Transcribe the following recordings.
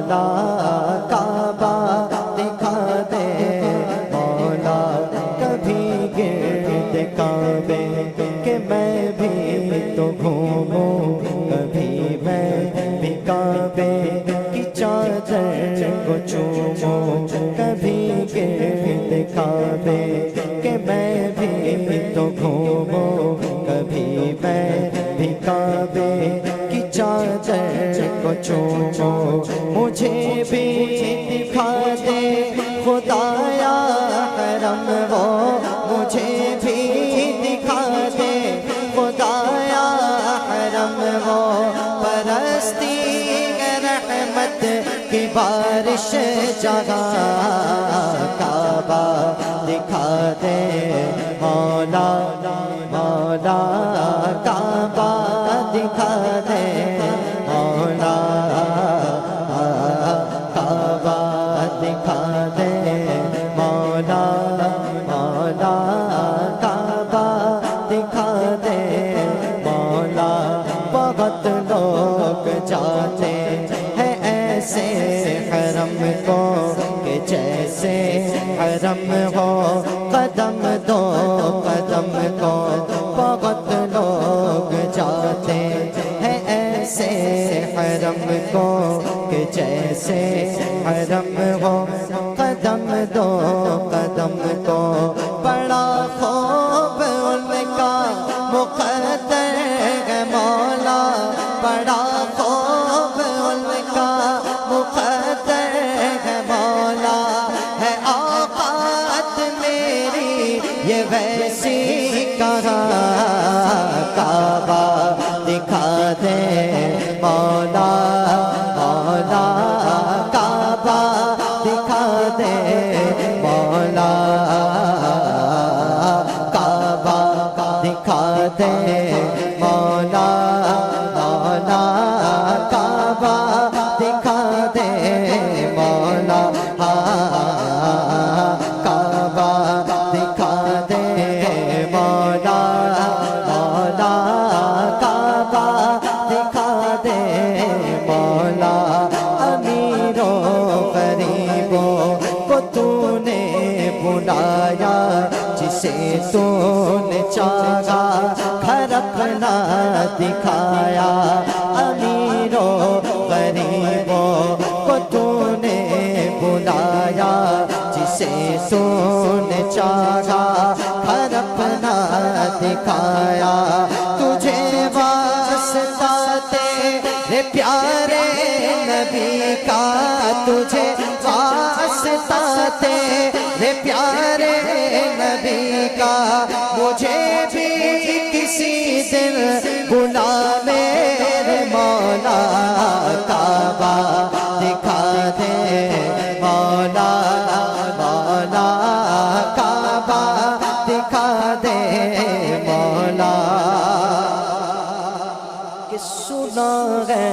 مولا کعبہ دکھا دے مولا کبھی گرد کعبے کہ میں بھی تو گھوموں کبھی میں بھی کعبے کی چادر کو چوموں کبھی گرد کعبے کہ میں بھی تو گھوموں کبھی میں بھی کعبے کی چادر کو چوموں مجھے بھی دکھا دے خدایا حرم وہ مجھے بھی دکھا دے خدایا حرم وہ پرستی رحمت کی بارش جگہ کعبہ دکھا دے مولا مولا کعبہ دکھا دے مولا کعبہ دکھا دے مولا مولا کعبہ دکھا دے مولا بہت لوگ جاتے ہیں ایسے حرم کو کہ جیسے حرم ہو قدم دو قدم کو بہت لوگ جاتے ہیں ایسے حرم کو کہ جیسے حرم ہو قدم دو قدم کو بڑا خوب ان کا مقدر ہے مولا بڑا خوب ان کا مقدر ہے مولا ہے اوقات میری یہ ویسی کہاں کعبہ دکھا دے مولا مولا کعبہ دکھا دے مولا کعبہ دکھا دے مولا مولا کعبہ دکھا دے مولا کعبہ دکھا دے مولا مولا کعبہ دکھا دے مولا امیروں غریبوں کو تو نے بلایا جسے تو نے چاہا گھر اپنا دکھایا امیروں غریبوں کو تو نے بلایا جسے تو نے چاہا گھر اپنا دکھایا تجھے واسطہ تیرے پیارے نبی کا تجھے واسطہ تیرے پیارے نبی کا مجھے بھی کسی دن بلا میرے مولا کعبہ دکھا دے مولا مولا کعبہ دکھا دے مولا کہ سنا ہے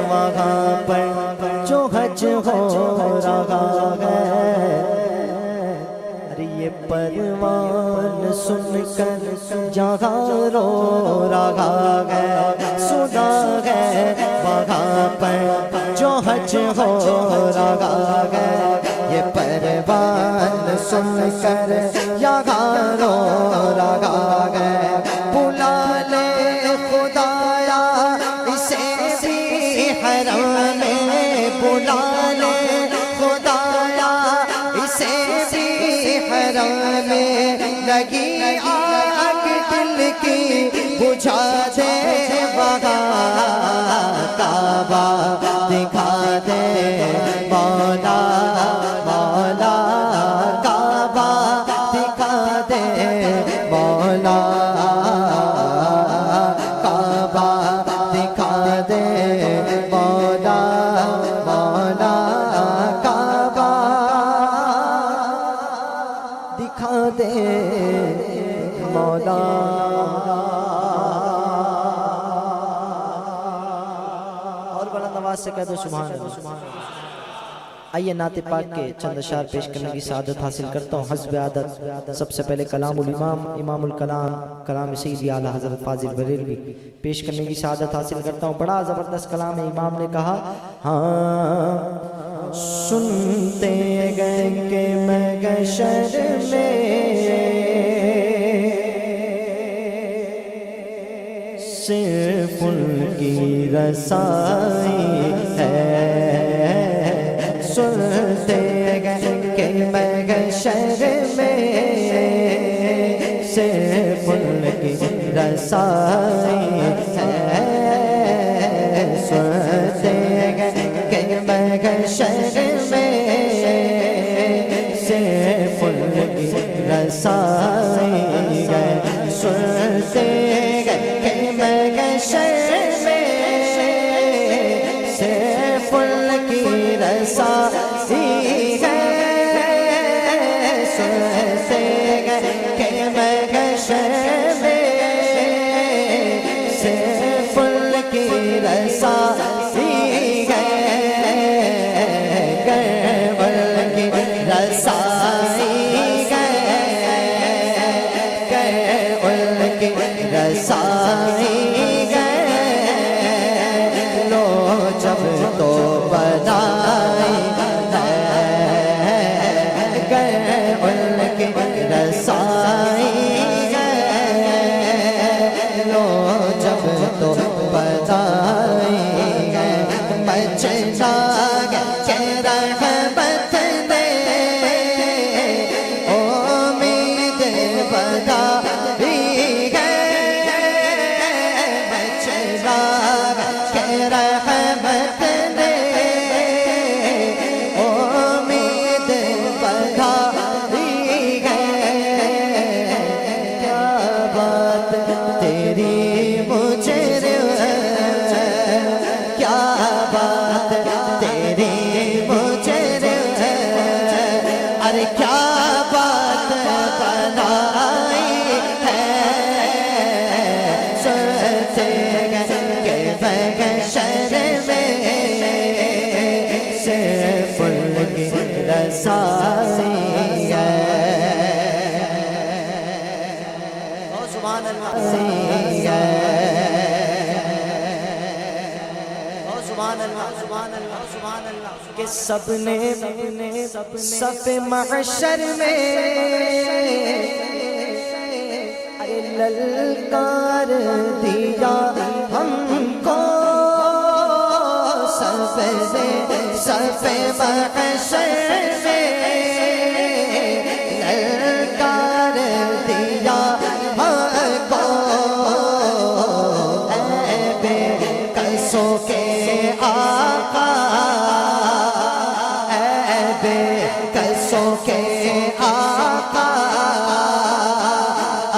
وہاں پر جو حج ہو رہا ہے یہ پروان سن کر جہاں رو رہا ہے سنا ہے وہاں پر جو حج ہو رہا ہے یہ پروان سن کر یہاں رو رہا ہے بلا لے خدایا اسے بھی حرم میں بلا لے خدایا اسے بھی حرم میں لگی آگ دل کی بجھا دے وہاں کعبہ دکھا دے مولا مولا کعبہ دکھا دے مولا کعبہ دکھا دے مولا مولا کعبہ دکھا دے مولا اور بلند آواز سے کہہ دو سبحان اللہ آئیے نعت پاک کے چند اشعار پیش کرنے کی سعادت حاصل کرتا ہوں حسب عادت سب سے پہلے کلام الامام امام الکلام کلام سیدی اعلیٰ حضرت فاضل بریلوی پیش کرنے کی سعادت حاصل کرتا ہوں بڑا زبردست کلام ہے امام نے کہا ہاں سنتے گئے کہ محشر میں صرف ان کی رسائی ہے، سنتے گئے کہ محشر میں صرف ان کی رسائی ہے، سنتے گئے کہ محشر میں صرف ان کی رسائی ہے، سنتے گئے کہ محشر میں صرف ان کی رسائی ہے، سنتے گئے کہ محشر میں صرف ان کی رسائی ہے، کیول کی رسائی ہے، کیول کی رسائی ہے، لو جب تو بنائی ہے، کیول کی رسائی ہے، لو جب تو بنائی ہے، مچنا کہ رحمت نے امید بداری ہے، مچنا کہ رحمت نے امید بداری ہے، کیا بات تیری مجھے کیا بات تیری مجھے ارے کیا بات بنائی ہے، سنتے گئے کہ محشر میں صرف ان کی رسائی ہے، سبحان اللہ، سبحان اللہ، سبحان اللہ، سبحان اللہ، کہ سب نے صف محشر میں ارے للکار دیا ہم کو، صف محشر میں للکار دیا ہم کو، اے بے قصوں کے آقا، اے بے قصوں کے آقا،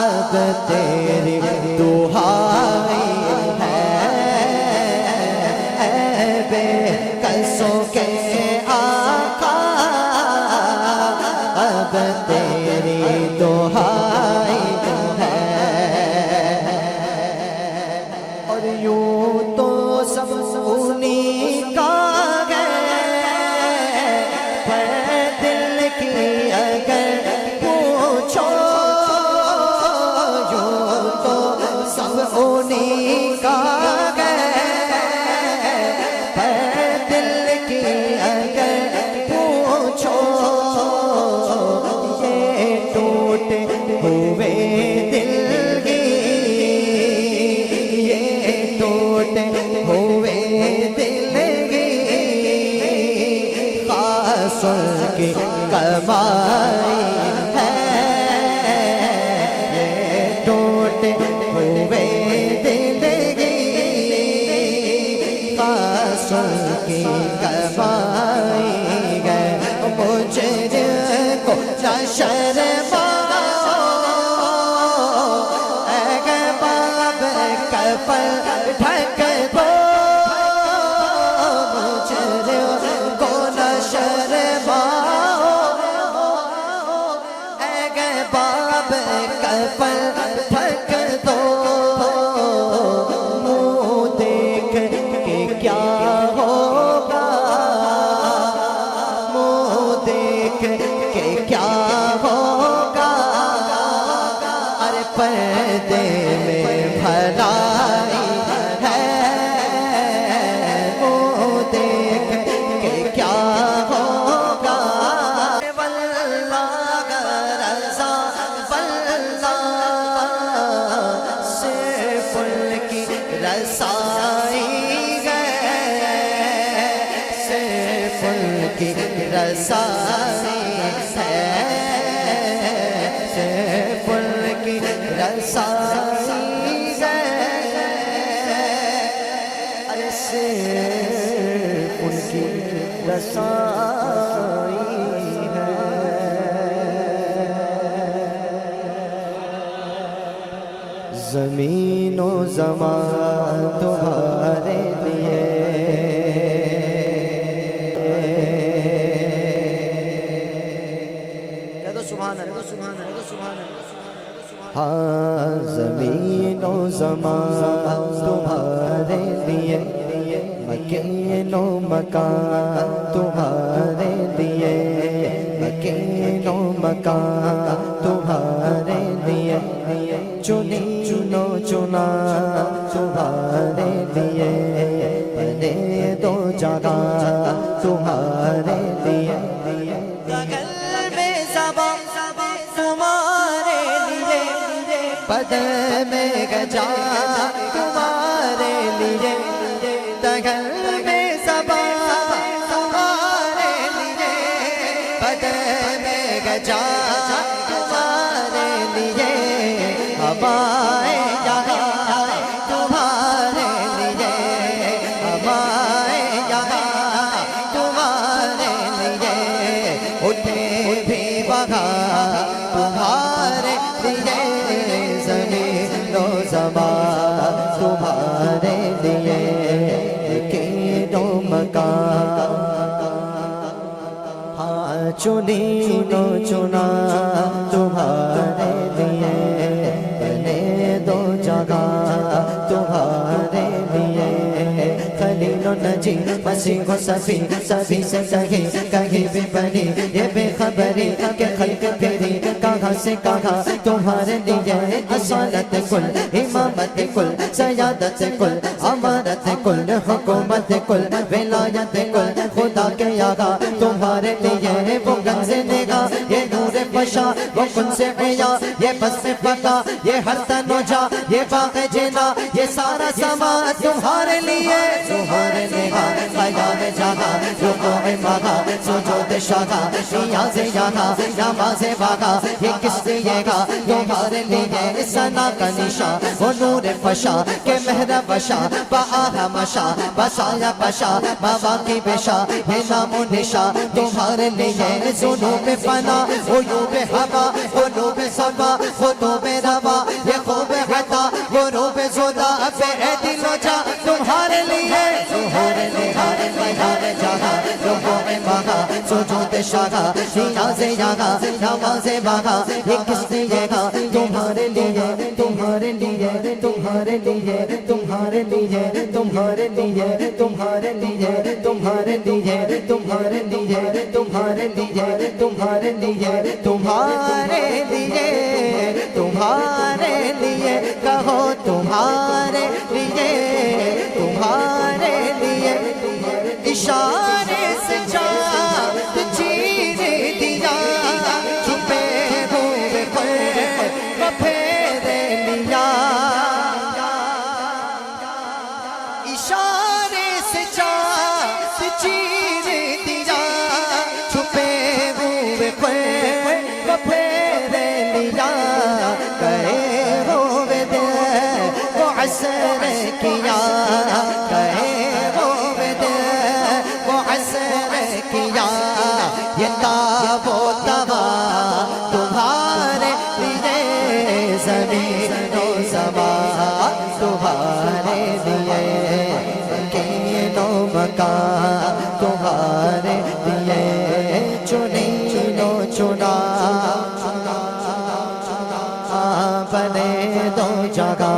اب تیری دہائی ہے، اے بے قصوں کے آقا، اب تیری دہائی ہے، اور یوں تو سب انہی کا ہے، پر دل کی اگر پوچھو، یوں تو سب انہی کا ہے، پر دل کی اگر پوچھو، یہ ٹوٹے ہوئے دل کی، یہ ٹوٹے ہوئے دل کی خاص ان کی کمائی ہے، یہ ٹوٹے ہوئے دل کی خاص ان کی کمائی ہے، مجھے کو نہ شرماؤ، اے باب کفن ڈھک دو، مجھے کو نہ شرماؤ، اے باب کفن ڈھک دو، منہ دیکھ کے کیا ہوگا، منہ دیکھ کے کیا ہوگا، کی رسائی ہے، صرف ان کی رسائی ہے، ارے صرف ان کی رسائی ہے۔ زمین و زمان تمہارے لیے، کہہ دو سبحان اللہ، سبحان اللہ، سبحان اللہ۔ ہاں زمین و زمان تمہارے لیے، مکین و مکان تمہارے لیے، مکین و مکان تمہارے لیے، چنی چنو چنا تمہارے لیے، بنے دو جگہ تمہارے لیے، بغل میں زباں تمہارے لیے، بدن میں گجا تمہارے لیے، بغل میں زباں تمہارے لیے، بدن میں گجا تمہارے لیے، ہمارے یہاں تمہارے لیے، ہمارے یہاں تمہارے لیے، اٹھے بھی وہاں تمہارے لیے، زمین و زمان تمہارے لیے، مکین و مکان، ہاں چنی و چنا تمہارے لیے، بنے دو جگہ تمہارے لیے، خلیل و نجی مسیح و صفی، سبھی سے کہیں بھی بنی یہ بے خبری کہ خلق پھری کہاں سے کہاں تمہارے لیے، اصالت کل، امامت کل، سیادت کل، امارت کل، حکومت کل، ولایت کل، خدا کے آقا تمہارے لیے، وہ گنز نگاہ یہ نور فشا، وہ کن سے عیا یہ بس میں پکا، یہ ہر تن و جا یہ باغ جنا، یہ سارا سما تمہارے لیے، تمہارے نگاہ قیام جہاں، رکوع مہا، سجود شاہا، نیاز یہاں، نماز باغا، یہ کس لیے گا تمہارے لیے، ثنا کا نشاں وہ نور فشا کہ مہر بشا، بآہ مشا، بسایا بشا، مواقع بشا، یہ نام و نشاں تمہارے لیے، ذنوب فنا، عیوب ہوا، قلوب صفا، خطوب روا، یہ خوب عطا، غروب زدا، بے دل و جا تمہارے لیے، تمہارے لیے، میدان جہاں، رکوع مہا، سجود شاہا، نیاز یہاں، نماز باغا، یہ کس لیے گا تمہارے لیے، تمہارے لیے، تمہارے لیے، تمہارے لیے، تمہارے لیے، تمہارے لیے، تمہارے لیے، تمہارے لیے، تمہارے لیے، تمہارے لیے، تمہارے لیے، تمہارے لیے، کہو تمہارے لیے، تمہارے لیے، اشارے سے چاند چیر دیا، چھپے ہوئے خلق کو پھیر لیا، اشارے سے چاند چیر دیا، چھپے ہوئے خلق کو پھیر لیا، کہے ہوئے دل کو عصر کیا، کہے ہوئے دل کو عصر کیا، یہ تاب و تبا تمہارے لیے، زمین و زمان تمہارے لیے، مکین و مکان تمہارے لیے، چنی و چنا بنے دو جگہ،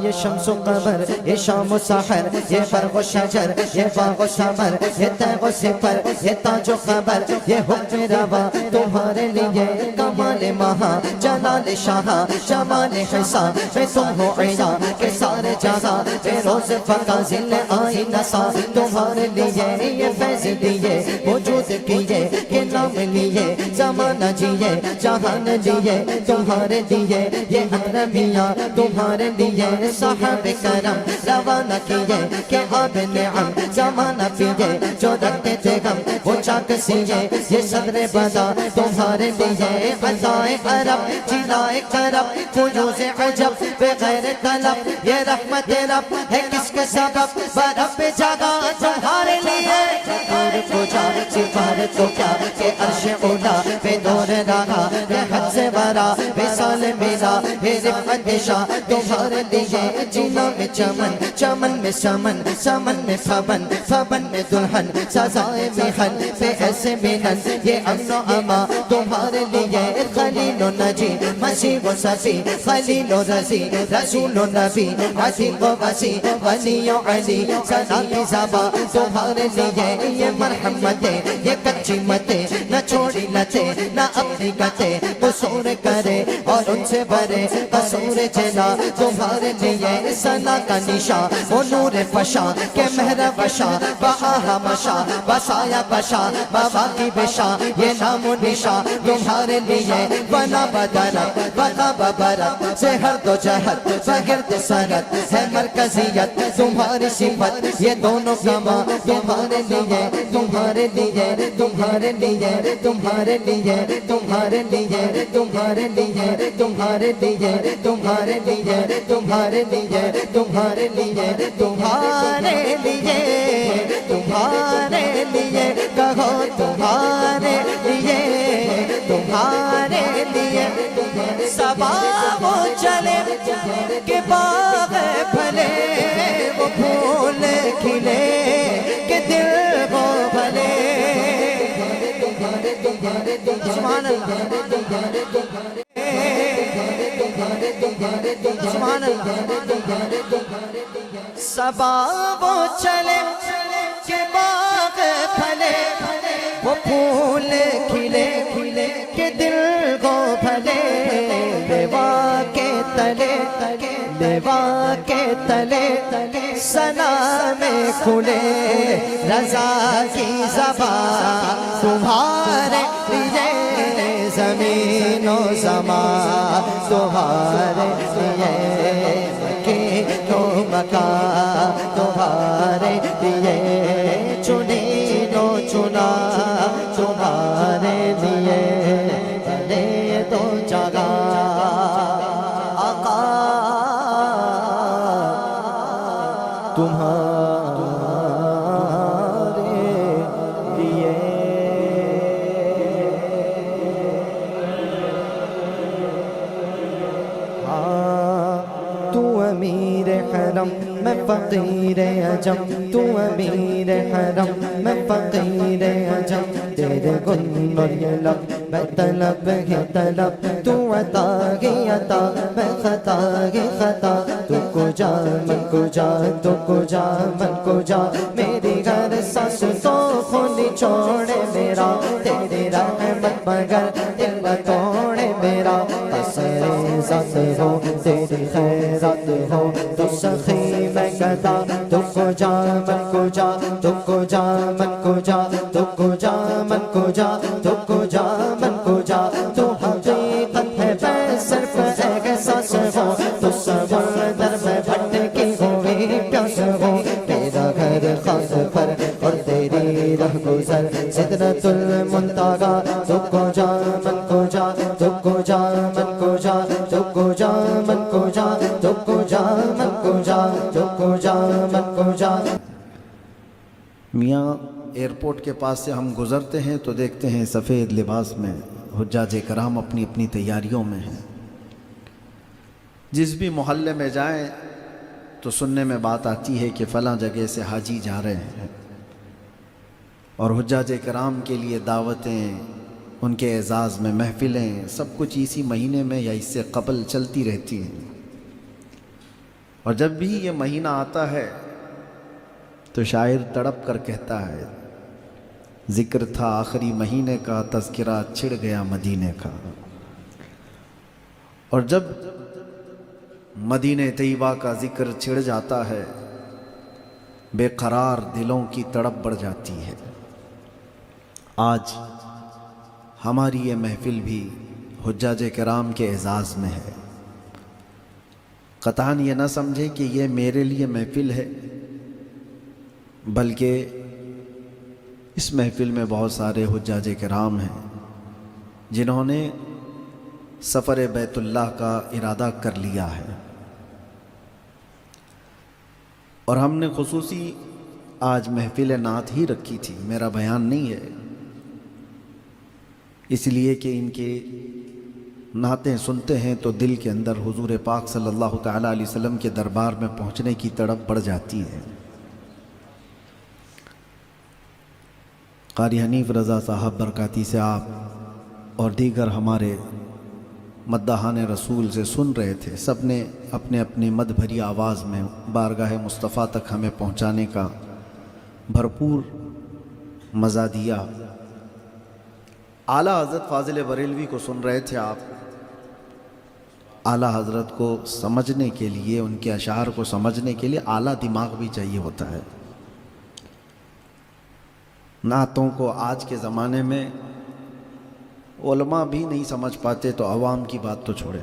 یہ شمس و قمر، یہ شام و سحر، یہ برق و شجر، یہ باغ و ثمر، یہ تیغ و سپر، یہ تاج و خبر، یہ حکم روا تمہارے لیے، کمال مہا، جلال شاہا، جمال حسا، میں تم ہو عیا کہ سارے جہاں، بے روز فقا ذل آئی نسا تمہارے لیے، یہ فیض دیے، وجود کیے، کہ نام لیے، زمانہ جیے، جہان لیے، تمہارے لیے، یہ حرمیہ تمہارے لیے، صاحب کرم روانہ کیے کہ آب نعم زمانہ پیے جو رکھتے تھے غم وہ چاک سیے یہ صدر بدا تمہارے لیے عطائے عرب جلائے کرب فیوز عجب بغیر طلب یہ رحمت رب ہے کس کے سبب برف پہ جگہ تمہارے لیے دور کو جا سفار تو کیا کہ عرش اولا پہ دور رہا یہ حد سے برا وصال میرا یہ رفعت شاہ تمہارے لیے جینا میں چمن چمن میں سمن سمن میں فبن فبن میں دلہن سزائے محن پہ ایسے مینن یہ امن و اما تمہارے لیے خلیل و نجی مسیح و صفی خلیل و رضی رسول و نبی عتیق و وسیع ولی و علی صدا کی زبا تمہارے لیے یہ مرحمتیں یہ کچی متیں نہ چھوڑی لتے نہ اپنی گتے قصور کرے اور ان سے بھرے قصور جلا تمہارے لیے سنا کا نشاں وہ نور فشاں کہ مہر وشاں بہا مشاں بسایا بشاں بابا کی بشاں یہ نام و نشاں تمہارے لیے بنا بدرت بقا ببرت سے ہر دو جہت فگرد سرت ہے مرکزیت تمہاری صفت یہ دونوں کما تمہارے لیے تمہارے لیے تمہارے لیے تمہارے لیے تمہارے لیے تمہارے لیے تمہارے لیے تمہارے لیے تمہارے لیے تمہارے لیے تمہارے لیے تمہارے لیے کہو تمہارے لیے تمہارے لیے صبا وہ چلے کہ باغ پھلے وہ پھول کھلے کہ دل وہ بھلے سبحان اللہ سبحان اللہ صبا وہ چلے کہ باغ پھلے وہ پھول کھلے کہ دل کو بھلے لیوا کے تلے لیوا کے تلے سنا میں کھلے رضا کی زبان تمہارے لیے زمین و زمان تمہارے لیے مکے تو مکان تمہارے لیے چنی نو چنا تمہارے لیے بنے تو جگہ آقا تمہارے لیے تو امیر حرم میں فقیر عجم تو امیر حرم میں فقیر عجم تیرے گن اور یہ لب میں طلب ہی طلب تو عطا ہی عطا میں خطا ہی خطا تو کو جا من کو جا تو کو جا من کو جا میری گھر ساس تو خونی چھوڑے میرا تیری رحمت مگر دل نہ توڑے میرا قصر ذات ہو تیری خیرات ہو تو سخی میں گدا تو کو جا من کو جا تو کو جا من کو جا تو کو جا من کو جا تو کو جا من کو جا تو حقیقت ہے بے صرف احساس ہو تو صبر در میں بھٹکی ہوئی پیاس ہو میرا گھر خاص پر اور تیری رہ گزر سدرۃ المنتہا تو کو جا من کو جا تو کو جا من کو جا تو کو جا من کو جا تو کو جا من کو جا تو کو جا من کو جا میاں ایئرپورٹ کے پاس سے ہم گزرتے ہیں تو دیکھتے ہیں سفید لباس میں حجاج کرام اپنی اپنی تیاریوں میں ہیں. جس بھی محلے میں جائیں تو سننے میں بات آتی ہے کہ فلاں جگہ سے حاجی جا رہے ہیں اور حجاج کرام کے لیے دعوتیں ان کے اعزاز میں محفلیں سب کچھ اسی مہینے میں یا اس سے قبل چلتی رہتی ہیں. اور جب بھی یہ مہینہ آتا ہے تو شاعر تڑپ کر کہتا ہے ذکر تھا آخری مہینے کا تذکرہ چھڑ گیا مدینے کا. اور جب مدینہ طیبہ کا ذکر چھڑ جاتا ہے بے قرار دلوں کی تڑپ بڑھ جاتی ہے. آج ہماری یہ محفل بھی حجاج کرام کے اعزاز میں ہے. قطعاً یہ نہ سمجھے کہ یہ میرے لیے محفل ہے، بلکہ اس محفل میں بہت سارے حجاج کرام ہیں جنہوں نے سفر بیت اللہ کا ارادہ کر لیا ہے، اور ہم نے خصوصی آج محفل نعت ہی رکھی تھی، میرا بیان نہیں ہے، اس لیے کہ ان کے نعتیں سنتے ہیں تو دل کے اندر حضور پاک صلی اللہ تعالیٰ علیہ وسلم کے دربار میں پہنچنے کی تڑپ بڑھ جاتی ہے۔ قاری حنیف رضا صاحب برکاتی سے آپ اور دیگر ہمارے مداحان رسول سے سن رہے تھے، سب نے اپنے اپنے مد بھری آواز میں بارگاہ مصطفیٰ تک ہمیں پہنچانے کا بھرپور مزہ دیا۔ اعلیٰ حضرت فاضل بریلوی کو سن رہے تھے آپ۔ اعلیٰ حضرت کو سمجھنے کے لیے، ان کے اشعار کو سمجھنے کے لیے اعلیٰ دماغ بھی چاہیے ہوتا ہے۔ نعتوں کو آج کے زمانے میں علماء بھی نہیں سمجھ پاتے تو عوام کی بات تو چھوڑیں۔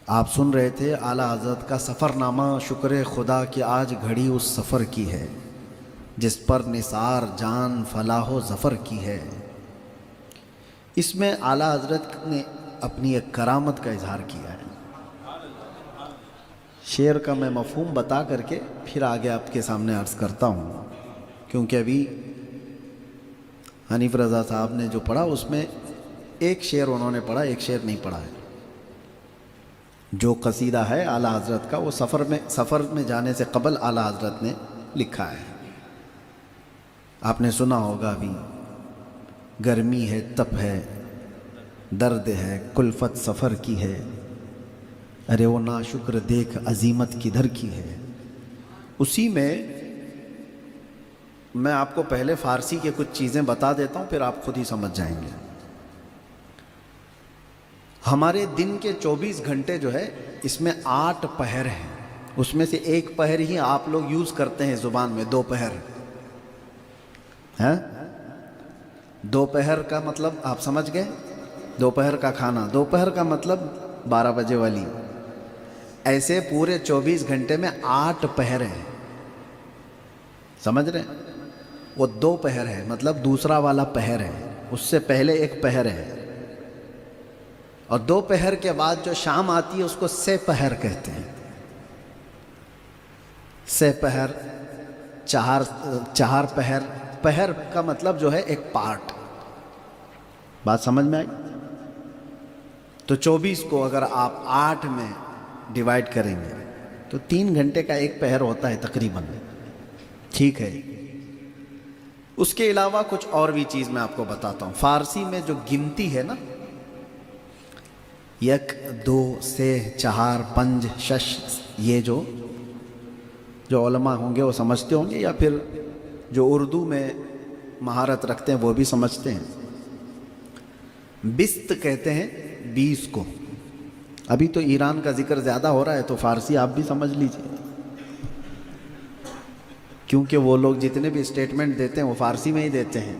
آپ سن رہے تھے اعلیٰ حضرت کا سفر نامہ، شکر خدا کہ آج گھڑی اس سفر کی ہے جس پر نثار جان فلاح و ظفر کی ہے۔ اس میں اعلیٰ حضرت نے اپنی ایک کرامت کا اظہار کیا ہے۔ شعر کا میں مفہوم بتا کر کے پھر آگے آپ کے سامنے عرض کرتا ہوں، کیونکہ ابھی حنیف رضا صاحب نے جو پڑھا اس میں ایک شعر انہوں نے پڑھا، ایک شعر نہیں پڑھا ہے۔ جو قصیدہ ہے اعلیٰ حضرت کا وہ سفر میں جانے سے قبل اعلیٰ حضرت نے لکھا ہے۔ آپ نے سنا ہوگا ابھی، گرمی ہے تپ ہے درد ہے کلفت سفر کی ہے، ارے وہ ناشکر دیکھ عزیمت کدھر کی ہے۔ اسی میں آپ کو پہلے فارسی کے کچھ چیزیں بتا دیتا ہوں، پھر آپ خود ہی سمجھ جائیں گے۔ ہمارے دن کے 24 گھنٹے جو ہے اس میں 8 پہر ہیں، اس میں سے ایک پہر ہی آپ لوگ یوز کرتے ہیں زبان میں، 2 پہر ہیں۔ 2 پہر کا مطلب آپ سمجھ گئے، دوپہر کا کھانا، دوپہر کا مطلب 12 بجے والی۔ ایسے پورے 24 گھنٹے میں 8 پہر ہیں، سمجھ رہے ہیں؟ وہ 2 پہر ہے، مطلب دوسرا والا پہر ہے، اس سے پہلے ایک پہر ہے، اور 2 پہر کے بعد جو شام آتی ہے اس کو سہ پہر کہتے ہیں۔ سہ پہر، چہار پہر، پہر کا مطلب جو ہے ایک پارٹ۔ بات سمجھ میں آئی؟ تو 24 کو اگر آپ 8 میں ڈیوائیڈ کریں گے تو 3 گھنٹے کا ایک پہر ہوتا ہے تقریباً، ٹھیک ہے۔ اس کے علاوہ کچھ اور بھی چیز میں آپ کو بتاتا ہوں۔ فارسی میں جو گنتی ہے نا، 1 2 3 4 5 6، یہ جو علماء ہوں گے وہ سمجھتے ہوں گے، یا پھر جو اردو میں مہارت رکھتے ہیں وہ بھی سمجھتے ہیں۔ بست کہتے ہیں 20 کو۔ ابھی تو ایران کا ذکر زیادہ ہو رہا ہے تو فارسی آپ بھی سمجھ لیجئے، کیونکہ وہ لوگ جتنے بھی اسٹیٹمنٹ دیتے ہیں وہ فارسی میں ہی دیتے ہیں،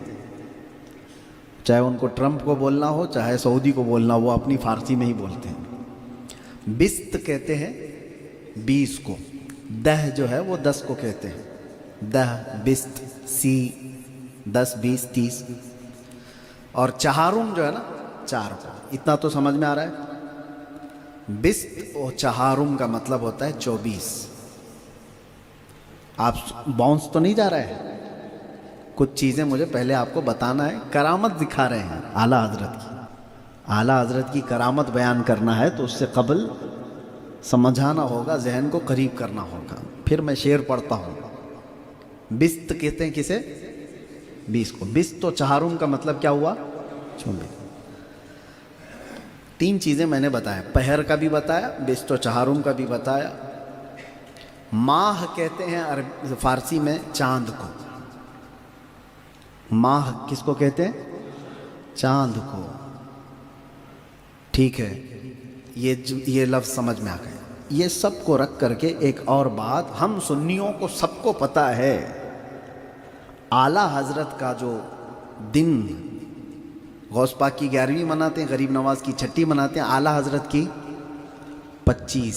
چاہے ان کو ٹرمپ کو بولنا ہو چاہے سعودی کو بولنا ہو، وہ اپنی فارسی میں ہی بولتے ہیں۔ بست کہتے ہیں 20 کو، دہ جو ہے وہ 10 کو کہتے ہیں، دہ بست سی 10 20 30، اور چہارم جو ہے نا 4 کو۔ اتنا تو سمجھ میں آ رہا ہے؟ بست اور چہارم کا مطلب ہوتا ہے 24۔ آپ باؤنس تو نہیں جا رہے ہیں؟ کچھ چیزیں مجھے پہلے آپ کو بتانا ہے، کرامت دکھا رہے ہیں اعلیٰ حضرت کی۔ اعلیٰ حضرت کی کرامت بیان کرنا ہے تو اس سے قبل سمجھانا ہوگا، ذہن کو قریب کرنا ہوگا۔ پھر میں شعر پڑھتا ہوں۔ بست کہتے ہیں کسے؟ 20 کو۔ بست و چہارم کا مطلب کیا ہوا؟ 24۔ 3 چیزیں میں نے بتایا، پہر کا بھی بتایا، بست و چہارم کا بھی بتایا۔ ماہ کہتے ہیں فارسی میں چاند کو۔ ماہ کس کو کہتے ہیں؟ چاند کو، ٹھیک ہے۔ یہ لفظ سمجھ میں آ گئے۔ یہ سب کو رکھ کر کے ایک اور بات، ہم سنیوں کو سب کو پتہ ہے، اعلیٰ حضرت کا جو دن، غوث پاک کی 11ویں مناتے ہیں، غریب نواز کی 6ٹھی مناتے ہیں، اعلیٰ حضرت کی 25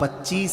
25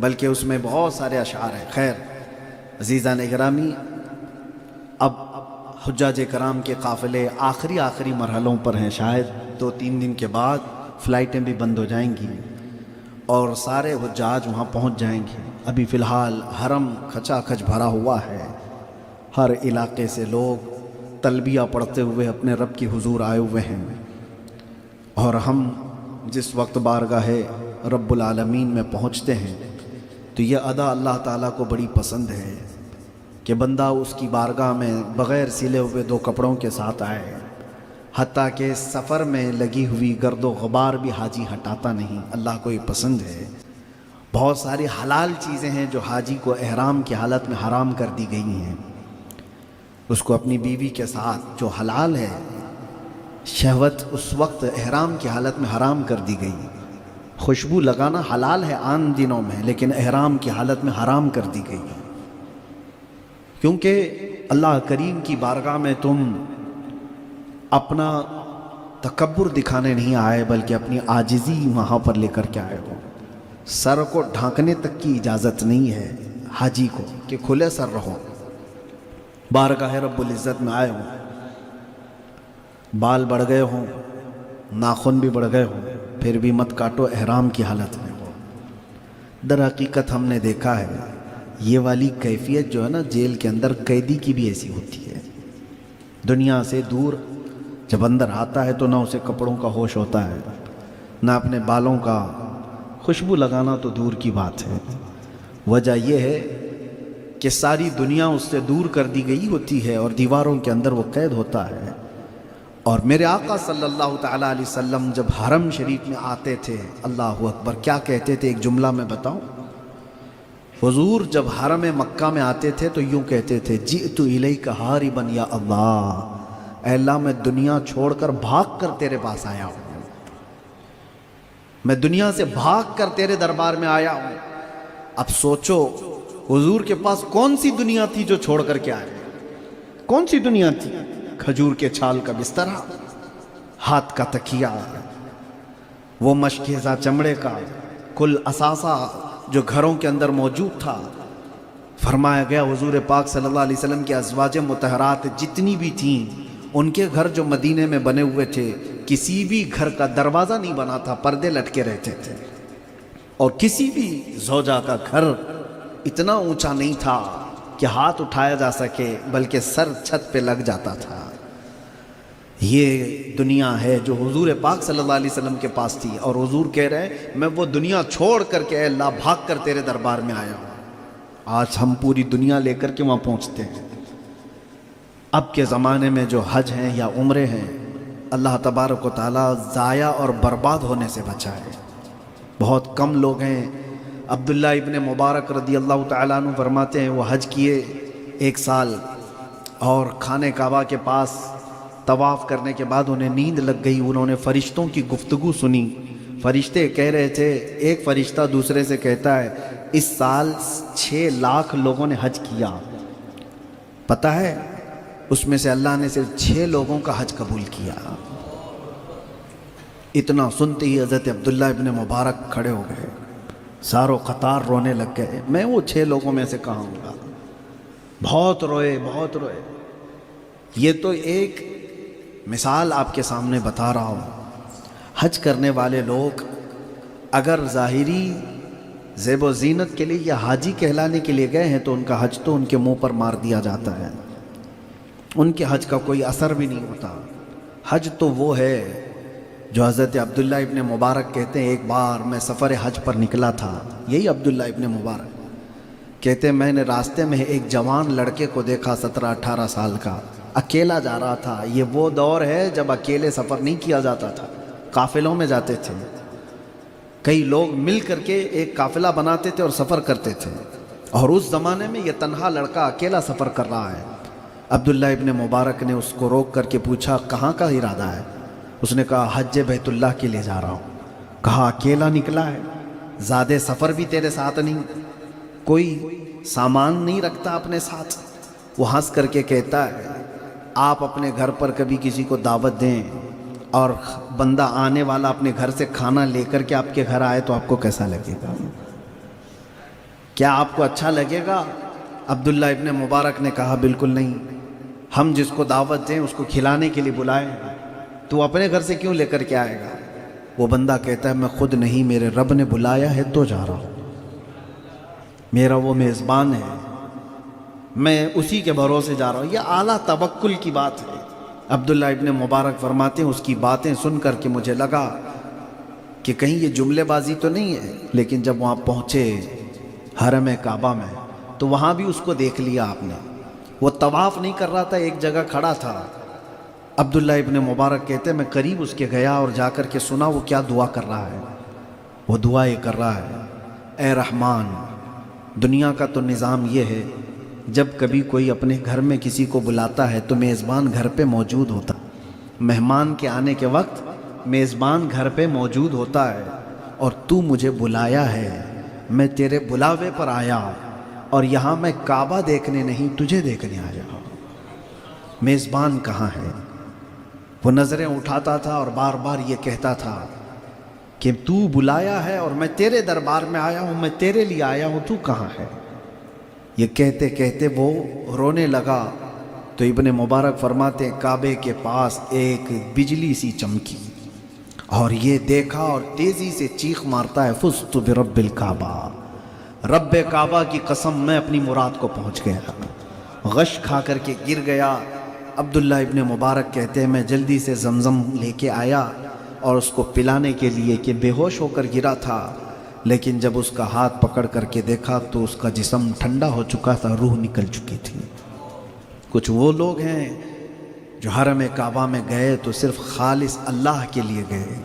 بلکہ اس میں بہت سارے اشعار ہیں۔ خیر عزیزان اکرامی، اب حجاج کرام کے قافلے آخری مرحلوں پر ہیں، شاید 2-3 دن کے بعد فلائٹیں بھی بند ہو جائیں گی اور سارے حجاج وہاں پہنچ جائیں گے۔ ابھی فی الحال حرم کھچا کھچ بھرا ہوا ہے، ہر علاقے سے لوگ تلبیہ پڑھتے ہوئے اپنے رب کی حضور آئے ہوئے ہیں، اور ہم جس وقت بارگاہ رب العالمین میں پہنچتے ہیں تو یہ ادا اللہ تعالیٰ کو بڑی پسند ہے کہ بندہ اس کی بارگاہ میں بغیر سلے ہوئے 2 کپڑوں کے ساتھ آئے، حتیٰ کہ سفر میں لگی ہوئی گرد و غبار بھی حاجی ہٹاتا نہیں۔ اللہ کو یہ پسند ہے۔ بہت ساری حلال چیزیں ہیں جو حاجی کو احرام کی حالت میں حرام کر دی گئی ہیں، اس کو اپنی بیوی کے ساتھ جو حلال ہے، شہوت اس وقت احرام کی حالت میں حرام کر دی گئی۔ خوشبو لگانا حلال ہے عام دنوں میں، لیکن احرام کی حالت میں حرام کر دی گئی، کیونکہ اللہ کریم کی بارگاہ میں تم اپنا تکبر دکھانے نہیں آئے، بلکہ اپنی عاجزی وہاں پر لے کر کے آئے ہو۔ سر کو ڈھانکنے تک کی اجازت نہیں ہے حاجی کو کہ کھلے سر رہو، بارگاہ رب العزت میں آئے ہوں، بال بڑھ گئے ہوں، ناخن بھی بڑھ گئے ہوں، پھر بھی مت کاٹو احرام کی حالت میں ہو۔ در حقیقت ہم نے دیکھا ہے یہ والی کیفیت جو ہے نا، جیل کے اندر قیدی کی بھی ایسی ہوتی ہے۔ دنیا سے دور جب اندر آتا ہے تو نہ اسے کپڑوں کا ہوش ہوتا ہے، نہ اپنے بالوں کا، خوشبو لگانا تو دور کی بات ہے۔ وجہ یہ ہے کہ ساری دنیا اس سے دور کر دی گئی ہوتی ہے اور دیواروں کے اندر وہ قید ہوتا ہے۔ اور میرے آقا صلی اللہ تعالیٰ علیہ وسلم جب حرم شریف میں آتے تھے، اللہ اکبر، کیا کہتے تھے؟ ایک جملہ میں بتاؤں، حضور جب حرم مکہ میں آتے تھے تو یوں کہتے تھے، جئت الیک حاربا یا اللہ، اے اللہ میں دنیا چھوڑ کر بھاگ کر تیرے پاس آیا ہوں، میں دنیا سے بھاگ کر تیرے دربار میں آیا ہوں۔ اب سوچو حضور کے پاس کون سی دنیا تھی جو چھوڑ کر کے آئے؟ کون سی دنیا تھی؟ کھجور کے چھال کا بستر، ہاتھ کا تکیہ، وہ مشکیزہ چمڑے کا کل اثاثہ جو گھروں کے اندر موجود تھا۔ فرمایا گیا حضور پاک صلی اللہ علیہ وسلم کی ازواج مطہرات جتنی بھی تھیں، ان کے گھر جو مدینے میں بنے ہوئے تھے، کسی بھی گھر کا دروازہ نہیں بنا تھا، پردے لٹکے رہتے تھے، اور کسی بھی زوجہ کا گھر اتنا اونچا نہیں تھا کہ ہاتھ اٹھایا جا سکے، بلکہ سر چھت پہ لگ جاتا تھا۔ یہ دنیا ہے جو حضور پاک صلی اللہ علیہ وسلم کے پاس تھی، اور حضور کہہ رہے ہیں میں وہ دنیا چھوڑ کر کے اے اللہ بھاگ کر تیرے دربار میں آیا ہوں۔ آج ہم پوری دنیا لے کر کے وہاں پہنچتے ہیں۔ اب کے زمانے میں جو حج ہیں یا عمرے ہیں، اللہ تبارک و تعالیٰ ضائع اور برباد ہونے سے بچائے۔ بہت کم لوگ ہیں۔ عبداللہ ابن مبارک رضی اللہ تعالیٰ عنہ فرماتے ہیں وہ حج کیے 1 سال، اور خانہ کعبہ کے پاس طواف کرنے کے بعد انہیں نیند لگ گئی۔ انہوں نے فرشتوں کی گفتگو سنی۔ فرشتے کہہ رہے تھے، ایک فرشتہ دوسرے سے کہتا ہے اس سال 6 لاکھ لوگوں نے حج کیا، پتہ ہے اس میں سے اللہ نے صرف 6 لوگوں کا حج قبول کیا۔ اتنا سنتے ہی حضرت عبداللہ ابن مبارک کھڑے ہو گئے، ساروں قطار رونے لگ گئے۔ میں وہ 6 لوگوں میں سے کہاں ہوں گا؟ بہت روئے، بہت روئے۔ یہ تو ایک مثال آپ کے سامنے بتا رہا ہوں۔ حج کرنے والے لوگ اگر ظاہری زیب و زینت کے لیے یا حاجی کہلانے کے لیے گئے ہیں تو ان کا حج تو ان کے منہ پر مار دیا جاتا ہے، ان کے حج کا کوئی اثر بھی نہیں ہوتا۔ حج تو وہ ہے جو حضرت عبداللہ ابن مبارک کہتے ہیں، ایک بار میں سفر حج پر نکلا تھا، یہی عبداللہ ابن مبارک کہتے ہیں میں نے راستے میں ایک جوان لڑکے کو دیکھا 17-18 سال کا، اکیلا جا رہا تھا۔ یہ وہ دور ہے جب اکیلے سفر نہیں کیا جاتا تھا، قافلوں میں جاتے تھے، کئی لوگ مل کر کے ایک قافلہ بناتے تھے اور سفر کرتے تھے، اور اس زمانے میں یہ تنہا لڑکا اکیلا سفر کر رہا ہے۔ عبداللہ ابن مبارک نے اس کو روک کر کے پوچھا کہاں کا ارادہ ہے؟ اس نے کہا حج بیت اللہ کے لیے جا رہا ہوں۔ کہا اکیلا نکلا ہے؟ زیادہ سفر بھی تیرے ساتھ نہیں، کوئی سامان نہیں رکھتا اپنے ساتھ؟ وہ ہنس کر کے کہتا ہے آپ اپنے گھر پر کبھی کسی کو دعوت دیں اور بندہ آنے والا اپنے گھر سے کھانا لے کر کے آپ کے گھر آئے تو آپ کو کیسا لگے گا؟ کیا آپ کو اچھا لگے گا؟ عبداللہ ابن مبارک نے کہا بالکل نہیں، ہم جس کو دعوت دیں اس کو کھلانے کے لیے بلائیں، تو اپنے گھر سے کیوں لے کر کے آئے گا؟ وہ بندہ کہتا ہے میں خود نہیں، میرے رب نے بلایا ہے تو جا رہا ہوں، میرا وہ میزبان ہے، میں اسی کے بھروسے جا رہا ہوں۔ یہ اعلیٰ توکل کی بات ہے۔ عبداللہ ابن مبارک فرماتے ہیں اس کی باتیں سن کر کے مجھے لگا کہ کہیں یہ جملے بازی تو نہیں ہے، لیکن جب وہاں پہنچے حرم کعبہ میں تو وہاں بھی اس کو دیکھ لیا آپ نے، وہ طواف نہیں کر رہا تھا، ایک جگہ کھڑا تھا۔ عبداللہ ابن مبارک کہتے ہیں میں قریب اس کے گیا اور جا کر کے سنا وہ کیا دعا کر رہا ہے۔ وہ دعا یہ کر رہا ہے، اے رحمان، دنیا کا تو نظام یہ ہے جب کبھی کوئی اپنے گھر میں کسی کو بلاتا ہے تو میزبان گھر پہ موجود ہوتا ہے، مہمان کے آنے کے وقت میزبان گھر پہ موجود ہوتا ہے، اور تو مجھے بلایا ہے، میں تیرے بلاوے پر آیا، اور یہاں میں کعبہ دیکھنے نہیں تجھے دیکھنے آیا ہوں، میزبان کہاں ہے؟ وہ نظریں اٹھاتا تھا اور بار بار یہ کہتا تھا کہ تو بلایا ہے اور میں تیرے دربار میں آیا ہوں، میں تیرے لیے آیا ہوں، تو کہاں ہے؟ یہ کہتے کہتے وہ رونے لگا تو ابن مبارک فرماتے ہیں کعبے کے پاس ایک بجلی سی چمکی اور یہ دیکھا اور تیزی سے چیخ مارتا ہے فزت برب الکعبہ، رب کعبہ کی قسم میں اپنی مراد کو پہنچ گیا، غش کھا کر کے گر گیا۔ عبداللہ ابن مبارک کہتے ہیں میں جلدی سے زمزم لے کے آیا اور اس کو پلانے کے لیے کہ بے ہوش ہو کر گرا تھا، لیکن جب اس کا ہاتھ پکڑ کر کے دیکھا تو اس کا جسم ٹھنڈا ہو چکا تھا، روح نکل چکی تھی۔ کچھ وہ لوگ ہیں جو حرم کعبہ میں گئے تو صرف خالص اللہ کے لیے گئے،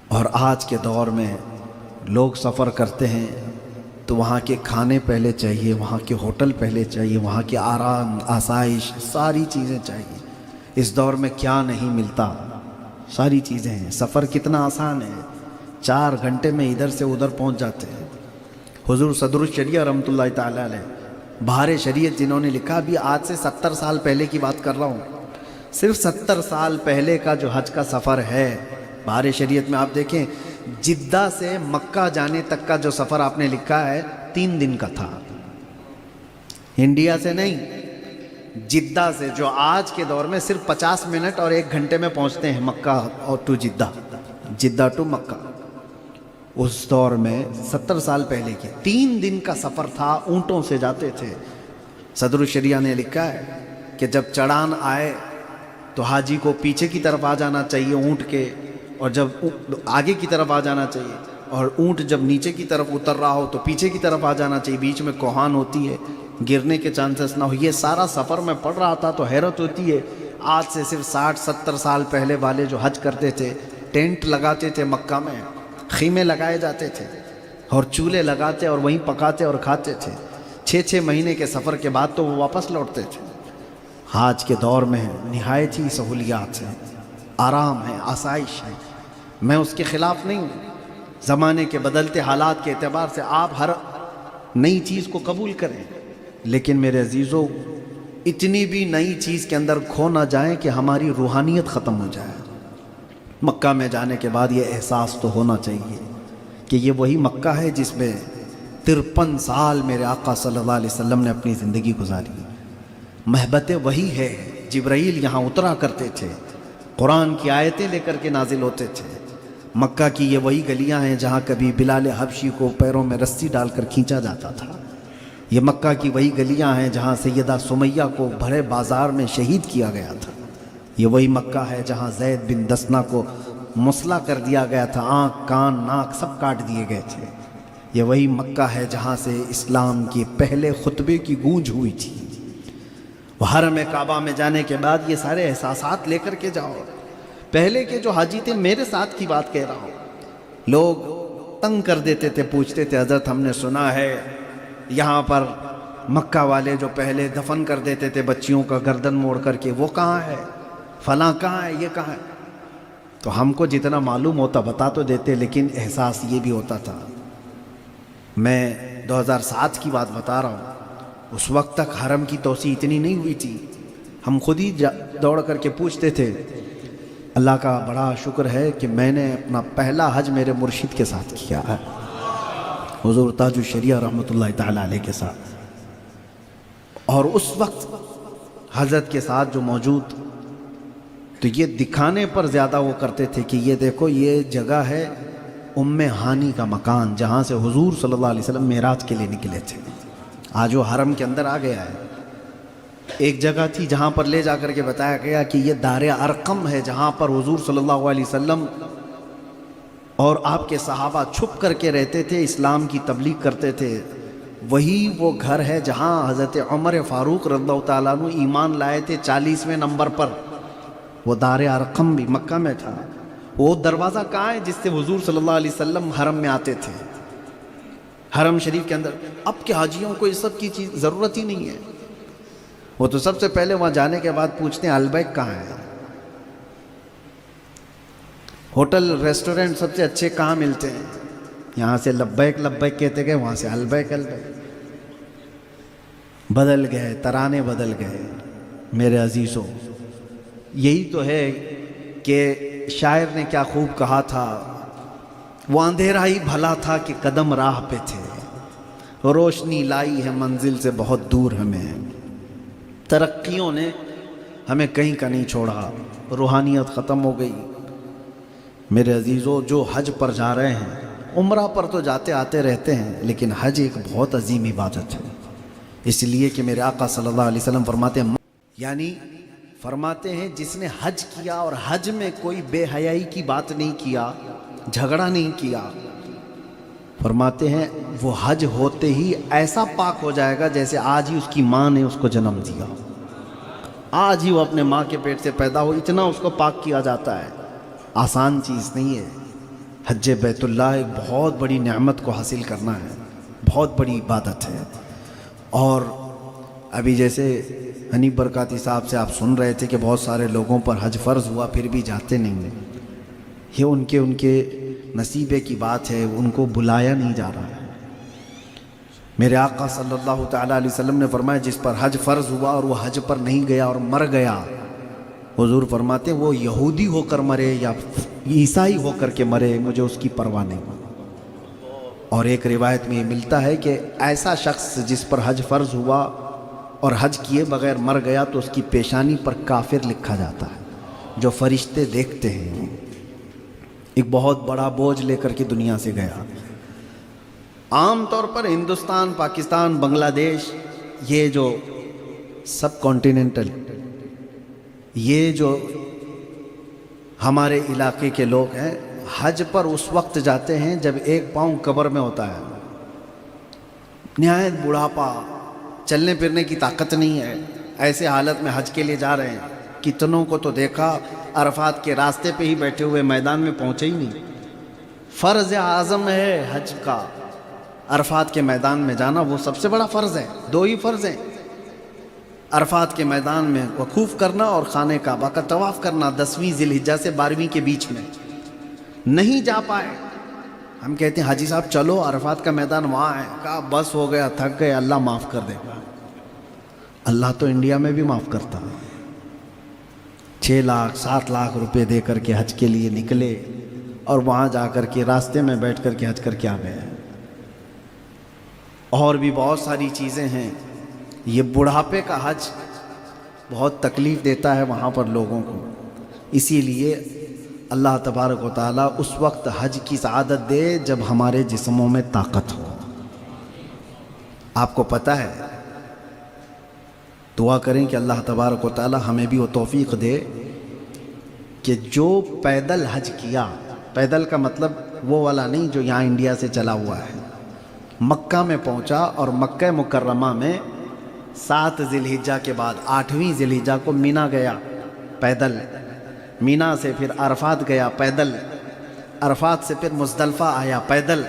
اور آج کے دور میں لوگ سفر کرتے ہیں تو وہاں کے کھانے پہلے چاہیے، وہاں کے ہوٹل پہلے چاہیے، وہاں کے آرام آسائش ساری چیزیں چاہیے۔ اس دور میں کیا نہیں ملتا، ساری چیزیں ہیں۔ سفر کتنا آسان ہے، 4 گھنٹے میں ادھر سے ادھر پہنچ جاتے ہیں۔ حضور صدر الشریعہ رحمۃ اللہ تعالیٰ علیہ بہار شریعت جنہوں نے لکھا، بھی آج سے 70 سال پہلے کی بات کر رہا ہوں، صرف 70 سال پہلے کا جو حج کا سفر ہے بہار شریعت میں آپ دیکھیں، جدہ سے مکہ جانے تک کا جو سفر آپ نے لکھا ہے 3 دن کا تھا، انڈیا سے نہیں، جدہ سے، جو آج کے دور میں صرف 50 منٹ اور 1 گھنٹے میں پہنچتے ہیں مکہ اور ٹو جدہ، جدہ ٹو مکہ۔ اس دور میں 70 سال پہلے کے 3 دن کا سفر تھا، اونٹوں سے جاتے تھے۔ صدر الشریعہ نے لکھا ہے کہ جب چڑھان آئے تو حاجی کو پیچھے کی طرف آ جانا چاہیے اونٹ کے، اور جب آگے کی طرف آ جانا چاہیے، اور اونٹ جب نیچے کی طرف اتر رہا ہو تو پیچھے کی طرف آ جانا چاہیے، بیچ میں کوہان ہوتی ہے، گرنے کے چانسز نہ ہو۔ یہ سارا سفر میں پڑھ رہا تھا تو حیرت ہوتی ہے، آج سے صرف 60-70 سال پہلے والے جو حج کرتے تھے، ٹینٹ لگاتے تھے مکہ میں، خیمے لگائے جاتے تھے اور چولہے لگاتے اور وہیں پکاتے اور کھاتے تھے۔ 6 مہینے کے سفر کے بعد تو وہ واپس لوٹتے تھے۔ آج کے دور میں نہایت ہی سہولیات ہیں، آرام ہے، آسائش ہے، میں اس کے خلاف نہیں ہوں۔ زمانے کے بدلتے حالات کے اعتبار سے آپ ہر نئی چیز کو قبول کریں، لیکن میرے عزیزو اتنی بھی نئی چیز کے اندر کھو نہ جائیں کہ ہماری روحانیت ختم ہو جائے۔ مکہ میں جانے کے بعد یہ احساس تو ہونا چاہیے کہ یہ وہی مکہ ہے جس میں 53 سال میرے آقا صلی اللہ علیہ وسلم نے اپنی زندگی گزاری، محبت وہی ہے، جبرائیل یہاں اترا کرتے تھے، قرآن کی آیتیں لے کر کے نازل ہوتے تھے۔ مکہ کی یہ وہی گلیاں ہیں جہاں کبھی بلال حبشی کو پیروں میں رسی ڈال کر کھینچا جاتا تھا۔ یہ مکہ کی وہی گلیاں ہیں جہاں سیدہ سمیہ کو بھرے بازار میں شہید کیا گیا تھا۔ یہ وہی مکہ ہے جہاں زید بن دسنہ کو مسلح کر دیا گیا تھا، آنکھ کان ناک سب کاٹ دیے گئے تھے۔ یہ وہی مکہ ہے جہاں سے اسلام کے پہلے خطبے کی گونج ہوئی تھی۔ وہ حرم کعبہ میں جانے کے بعد یہ سارے احساسات لے کر کے جاؤ۔ پہلے کے جو حاجی تھے، میرے ساتھ کی بات کہہ رہا ہوں، لوگ تنگ کر دیتے تھے، پوچھتے تھے حضرت ہم نے سنا ہے یہاں پر مکہ والے جو پہلے دفن کر دیتے تھے بچیوں کا گردن موڑ کر کے، وہ کہاں ہے، فلاں کہاں ہے، یہ کہاں ہے؟ تو ہم کو جتنا معلوم ہوتا بتا تو دیتے، لیکن احساس یہ بھی ہوتا تھا۔ میں 2007 کی بات بتا رہا ہوں، اس وقت تک حرم کی توسیع اتنی نہیں ہوئی تھی، ہم خود ہی دوڑ کر کے پوچھتے تھے۔ اللہ کا بڑا شکر ہے کہ میں نے اپنا پہلا حج میرے مرشد کے ساتھ کیا ہے، حضور تاج الشریعہ رحمۃ اللہ تعالی علیہ کے ساتھ، اور اس وقت حضرت کے ساتھ جو موجود، تو یہ دکھانے پر زیادہ وہ کرتے تھے کہ یہ دیکھو یہ جگہ ہے ام ہانی کا مکان، جہاں سے حضور صلی اللہ علیہ وسلم معراج کے لیے نکلے تھے۔ آج وہ حرم کے اندر آ گیا ہے۔ ایک جگہ تھی جہاں پر لے جا کر کے بتایا گیا کہ یہ دار ارقم ہے، جہاں پر حضور صلی اللہ علیہ وسلم اور آپ کے صحابہ چھپ کر کے رہتے تھے، اسلام کی تبلیغ کرتے تھے۔ وہی وہ گھر ہے جہاں حضرت عمر فاروق رضی اللہ تعالیٰ عنہ ایمان لائے تھے 40ویں نمبر پر۔ وہ دار ارقم بھی مکہ میں تھا۔ وہ دروازہ کہاں ہے جس سے حضور صلی اللہ علیہ وسلم حرم میں آتے تھے، حرم شریف کے اندر؟ اب کے حاجیوں کو یہ سب کی چیز ضرورت ہی نہیں ہے۔ وہ تو سب سے پہلے وہاں جانے کے بعد پوچھتے ہیں البیک کہاں ہے، ہوٹل ریسٹورنٹ سب سے اچھے کہاں ملتے ہیں؟ یہاں سے لبیک لبیک کہتے گئے، وہاں سے البیک البیک۔ بدل گئے، ترانے بدل گئے میرے عزیزوں۔ یہی تو ہے کہ شاعر نے کیا خوب کہا تھا، وہ اندھیرا ہی بھلا تھا کہ قدم راہ پہ تھے، روشنی لائی ہے منزل سے بہت دور ہمیں۔ ترقیوں نے ہمیں کہیں کا نہیں چھوڑا، روحانیت ختم ہو گئی۔ میرے عزیزوں، جو حج پر جا رہے ہیں، عمرہ پر تو جاتے آتے رہتے ہیں، لیکن حج ایک بہت عظیم عبادت ہے، اس لیے کہ میرے آقا صلی اللہ علیہ وسلم فرماتے ہیں، یعنی فرماتے ہیں جس نے حج کیا اور حج میں کوئی بے حیائی کی بات نہیں کیا، جھگڑا نہیں کیا، فرماتے ہیں وہ حج ہوتے ہی ایسا پاک ہو جائے گا جیسے آج ہی اس کی ماں نے اس کو جنم دیا، آج ہی وہ اپنے ماں کے پیٹ سے پیدا ہو، اتنا اس کو پاک کیا جاتا ہے۔ آسان چیز نہیں ہے حج بیت اللہ، ایک بہت بڑی نعمت کو حاصل کرنا ہے، بہت بڑی عبادت ہے۔ اور ابھی جیسے حنیف برکاتی صاحب سے آپ سن رہے تھے کہ بہت سارے لوگوں پر حج فرض ہوا پھر بھی جاتے نہیں ہیں، یہ ان کے نصیبے کی بات ہے، ان کو بلایا نہیں جا رہا ہے۔ میرے آقا صلی اللہ تعالیٰ علیہ وسلم نے فرمایا جس پر حج فرض ہوا اور وہ حج پر نہیں گیا اور مر گیا، حضور فرماتے ہیں وہ یہودی ہو کر مرے یا عیسائی ہو کر کے مرے، مجھے اس کی پرواہ نہیں۔ اور ایک روایت میں یہ ملتا ہے کہ ایسا شخص جس پر حج فرض ہوا اور حج کیے بغیر مر گیا تو اس کی پیشانی پر کافر لکھا جاتا ہے، جو فرشتے دیکھتے ہیں۔ ایک بہت بڑا بوجھ لے کر کے دنیا سے گیا۔ عام طور پر ہندوستان، پاکستان، بنگلہ دیش، یہ جو سب کانٹیننٹل، یہ جو ہمارے علاقے کے لوگ ہیں، حج پر اس وقت جاتے ہیں جب ایک پاؤں قبر میں ہوتا ہے، نہایت بڑھاپا، چلنے پھرنے کی طاقت نہیں ہے، ایسے حالت میں حج کے لیے جا رہے ہیں۔ کتنوں کو تو دیکھا عرفات کے راستے پہ ہی بیٹھے ہوئے، میدان میں پہنچے ہی نہیں۔ فرض اعظم ہے حج کا، عرفات کے میدان میں جانا وہ سب سے بڑا فرض ہے۔ دو ہی فرض ہیں، عرفات کے میدان میں وقوف کرنا اور خانہ کعبہ کا طواف کرنا 10ویں ذی الحجہ سے 12ویں کے بیچ میں۔ نہیں جا پائے، ہم کہتے ہیں حاجی صاحب چلو عرفات کا میدان وہاں ہے، کہا بس ہو گیا، تھک گئے، اللہ معاف کر دے گا۔ اللہ تو انڈیا میں بھی معاف کرتا ہے۔ 6 لاکھ 7 لاکھ روپے دے کر کے حج کے لیے نکلے اور وہاں جا کر کے راستے میں بیٹھ کر کے حج کر کے آ گئے۔ اور بھی بہت ساری چیزیں ہیں۔ یہ بڑھاپے کا حج بہت تکلیف دیتا ہے وہاں پر لوگوں کو، اسی لیے اللہ تبارک و تعالیٰ اس وقت حج کی سعادت دے جب ہمارے جسموں میں طاقت ہو۔ آپ کو پتہ ہے، دعا کریں کہ اللہ تبارک و تعالیٰ ہمیں بھی وہ توفیق دے کہ جو پیدل حج کیا، پیدل کا مطلب وہ والا نہیں جو یہاں انڈیا سے چلا ہوا ہے، مکہ میں پہنچا اور مکہ مکرمہ میں 7 ذی الحجہ کے بعد 8ویں ذی الحجہ کو مینا گیا پیدل، مینا سے پھر عرفات گیا پیدل، عرفات سے پھر مزدلفہ آیا پیدل،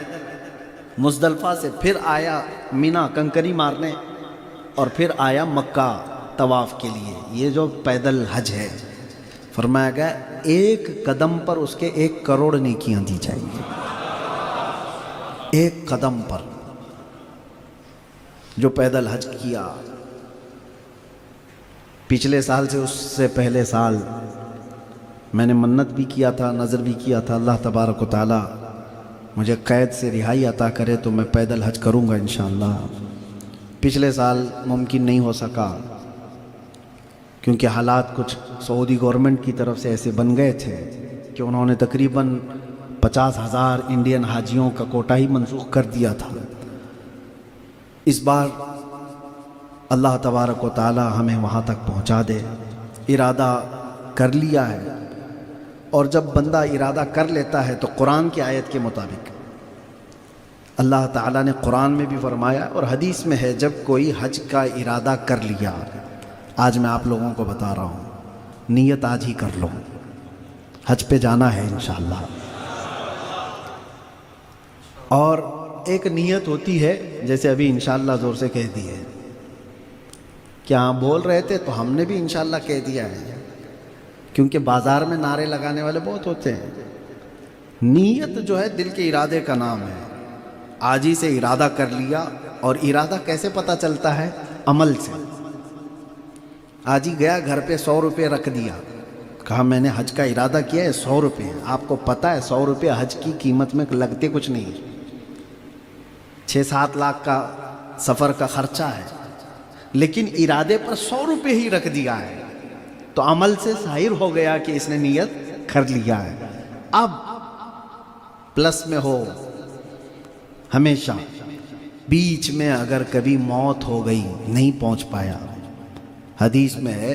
مزدلفہ سے پھر آیا مینا کنکری مارنے، اور پھر آیا مکہ طواف کے لیے۔ یہ جو پیدل حج ہے، فرمایا گیا ایک قدم پر اس کے 1 کروڑ نیکیاں دی جائیں گی، ایک قدم پر جو پیدل حج کیا۔ پچھلے سال سے اس سے پہلے سال میں نے منت بھی کیا تھا، نظر بھی کیا تھا، اللہ تبارک و تعالیٰ مجھے قید سے رہائی عطا کرے تو میں پیدل حج کروں گا انشاءاللہ۔ پچھلے سال ممکن نہیں ہو سکا کیونکہ حالات کچھ سعودی گورنمنٹ کی طرف سے ایسے بن گئے تھے کہ انہوں نے تقریباً 50,000 انڈین حاجیوں کا کوٹا ہی منسوخ کر دیا تھا۔ اس بار اللہ تبارک و تعالی ہمیں وہاں تک پہنچا دے۔ ارادہ کر لیا ہے، اور جب بندہ ارادہ کر لیتا ہے تو قرآن کی آیت کے مطابق اللہ تعالیٰ نے قرآن میں بھی فرمایا اور حدیث میں ہے، جب کوئی حج کا ارادہ کر لیا، آج میں آپ لوگوں کو بتا رہا ہوں، نیت آج ہی کر لو، حج پہ جانا ہے انشاءاللہ۔ اور ایک نیت ہوتی ہے، جیسے ابھی انشاءاللہ زور سے کہہ دی ہے، کیا بول رہے تھے تو ہم نے بھی انشاءاللہ کہہ دیا ہے، کیونکہ بازار میں نعرے لگانے والے بہت ہوتے ہیں۔ نیت جو ہے دل کے ارادے کا نام ہے۔ آج ہی سے ارادہ کر لیا، اور ارادہ کیسے پتہ چلتا ہے؟ عمل سے۔ آج ہی گیا گھر پہ 100 روپے رکھ دیا، کہا میں نے حج کا ارادہ کیا ہے، 100 روپے۔ آپ کو پتہ ہے 100 روپے حج کی قیمت میں لگتے کچھ نہیں، 6-7 لاکھ کا سفر کا خرچہ ہے، لیکن ارادے پر 100 روپے ہی رکھ دیا ہے، تو عمل سے ظاہر ہو گیا کہ اس نے نیت کر لیا ہے۔ اب پلس میں ہو ہمیشہ، بیچ میں اگر کبھی موت ہو گئی، نہیں پہنچ پایا، حدیث میں ہے